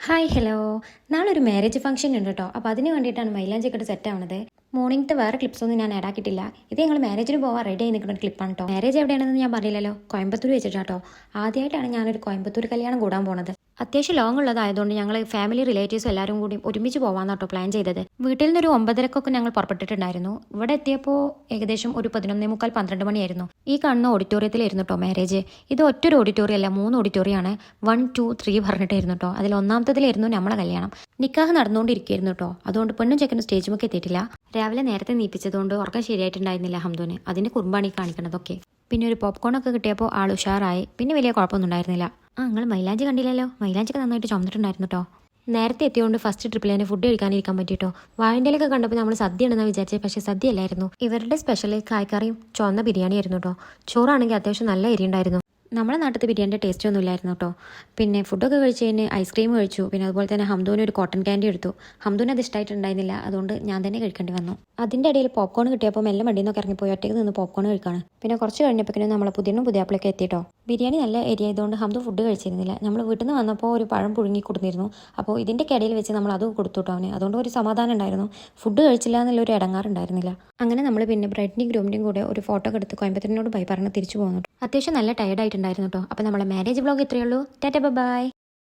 Hi hello. നാളെ ഒരു marriage function ഉണ്ട് കേട്ടോ. അപ്പോൾ അതിന് വേണ്ടിയിട്ടാണ് മൈലാഞ്ചിക്കട്ട് സെറ്റ് ആവണത്. മോർണിംഗത്തെ വേറെ ക്ലിപ്സ് ഒന്നും ഞാൻ ആഡ് ആക്കിയിട്ടില്ല. ഇത് ഞങ്ങൾ മാരേജിന് പോകാൻ റെഡി ആയി നിൽക്കുന്ന ഒരു ക്ലിപ്പാണ് കേട്ടോ. മാരേജ് എവിടെയാണെന്ന് ഞാൻ പറഞ്ഞില്ലല്ലോ, കോയമ്പത്തൂർ വെച്ചിട്ടാട്ടോ. ആദ്യമായിട്ടാണ് ഞാനൊരു കോയമ്പത്തൂർ കല്യാണം കൂടാൻ പോണത്. അത്യാവശ്യം ലോങ് ഉള്ളതായതുകൊണ്ട് ഞങ്ങൾ ഫാമിലി റിലേറ്റീവ്സ് എല്ലാവരും കൂടി ഒരുമിച്ച് പോകാമെന്നാട്ടോ പ്ലാൻ ചെയ്തത്. വീട്ടിൽ നിന്നൊരു 9:30 ഞങ്ങൾ പുറപ്പെട്ടിട്ടുണ്ടായിരുന്നു. ഇവിടെ എത്തിയപ്പോൾ ഏകദേശം ഒരു 11:45 12 മണിയായിരുന്നു. ഈ കാണുന്ന ഓഡിറ്റോറിയത്തിലായിരുന്നു കേട്ടോ മാരേജ്. ഇത് ഒറ്റൊരു ഓഡിറ്റോറിയം അല്ല, 3 ഓഡിറ്റോറിയമാണ്. 1 2 3 പറഞ്ഞിട്ടായിരുന്നു കേട്ടോ. അതിൽ ഒന്നാമത്തതിലായിരുന്നു നമ്മളെ കല്യാണം. നിക്കാഹ് നടന്നുകൊണ്ടിരിക്കുകയായിരുന്നു കേട്ടോ. അതുകൊണ്ട് പെണ്ണും ചെക്കനും സ്റ്റേജുമൊക്കെ എത്തിയിട്ടില്ല. രാവിലെ നേരത്തെ നീപ്പിച്ചതുകൊണ്ട് ഉറക്കം ശരിയായിട്ടുണ്ടായിരുന്നില്ല ഹംദുന്. അതിന്റെ കുറുമ്പാണ് ഈ കാണിക്കണതൊക്കെ. പിന്നെ ഒരു പോപ്കോണൊക്കെ കിട്ടിയപ്പോൾ ആൾ ഉഷാറായി. പിന്നെ വലിയ കുഴപ്പമൊന്നും ഉണ്ടായിരുന്നില്ല. നിങ്ങൾ മൈലാഞ്ചി കണ്ടില്ലല്ലോ. മൈലാഞ്ചിക്ക് നന്നായിട്ട് ചുമന്നിട്ടുണ്ടായിരുന്നു കേട്ടോ. നേരത്തെ എത്തിയോണ്ട് ഫസ്റ്റ് ട്രിപ്പിൽ തന്നെ ഫുഡ് കഴിക്കാനിരിക്കാൻ പറ്റിയിട്ടോ. വാഴൻ്റെലൊക്കെ കണ്ടപ്പോൾ നമ്മൾ സദ്യ ഉണ്ടെന്ന് വിചാരിച്ചത്, പക്ഷേ സദ്യ അല്ലായിരുന്നു. ഇവരുടെ സ്പെഷ്യൽ കായ്ക്കറിയും ചുവന്ന ബിരിയാണി ആയിരുന്നു കേട്ടോ. ചോറാണെങ്കിൽ അത്യാവശ്യം നല്ല എരി ഉണ്ടായിരുന്നു. നമ്മുടെ നാട്ടിലത്തെ ബിരിയാണിൻ്റെ ടേസ്റ്റ് ഒന്നും ഇല്ലായിരുന്നു കേട്ടോ. പിന്നെ ഫുഡൊക്കെ കഴിച്ച് കഴിഞ്ഞ് ഐസ്ക്രീം കഴിച്ചു. പിന്നെ അതുപോലെ തന്നെ ഹംദൂന് ഒരു കോട്ടൺ ക്യാൻഡി എടുത്തു. ഹംദൂന് അത് ഇഷ്ടമായിട്ടുണ്ടായിരുന്നില്ല, അതുകൊണ്ട് ഞാൻ തന്നെ കഴിക്കേണ്ടി വന്നു. അതിൻ്റെ ഇടയിൽ പോപ്കോൺ കിട്ടിയപ്പോൾ മെല്ലെ മടിയിൽ നിന്നൊക്കെ ഇറങ്ങിപ്പോയി ഒറ്റയ്ക്ക് നിന്ന് പോപ്കോൺ കഴിക്കാണ്. പിന്നെ കുറച്ച് കഴിഞ്ഞപ്പോഴേക്കും നമ്മളെ പുതിയാപ്പിളൊക്കെ എത്തിയിട്ടോ. ബിരിയാണി നല്ല ഏരിയ ആയതുകൊണ്ട് ഹംദു ഫുഡ് കഴിച്ചിരുന്നില്ല. നമ്മൾ വീട്ടിൽ നിന്ന് വന്നപ്പോൾ ഒരു പഴം പുഴുങ്ങി കൊടുത്തിരുന്നു. അപ്പോൾ ഇതിൻ്റെ ഇടയിൽ വെച്ച് നമ്മൾ അത് കൊടുത്തു കേട്ടോ അവന്. അതുകൊണ്ട് ഒരു സമാധാനം ഉണ്ടായിരുന്നു. ഫുഡ് കഴിച്ചില്ല എന്നുള്ളൊരു ഇടങ്ങാറുണ്ടായിരുന്നില്ല. അങ്ങനെ നമ്മൾ പിന്നെ ബ്രൈഡിൻ്റെയും ഗ്രൂമിൻ്റെയും കൂടെ ഒരു ഫോട്ടോ ഒക്കെ എടുത്ത് കോയമ്പത്തൂരിനോട് ബൈ പറഞ്ഞ് തിരിച്ചു പോകുന്നു. അത്യാവശ്യം നല്ല ടയർഡായിട്ടുണ്ടായിരുന്നു കേട്ടോ. അപ്പോൾ നമ്മളെ മാരേജ് വ്ളോഗ് ഇത്രയേ ഉള്ളൂ. Tata bye.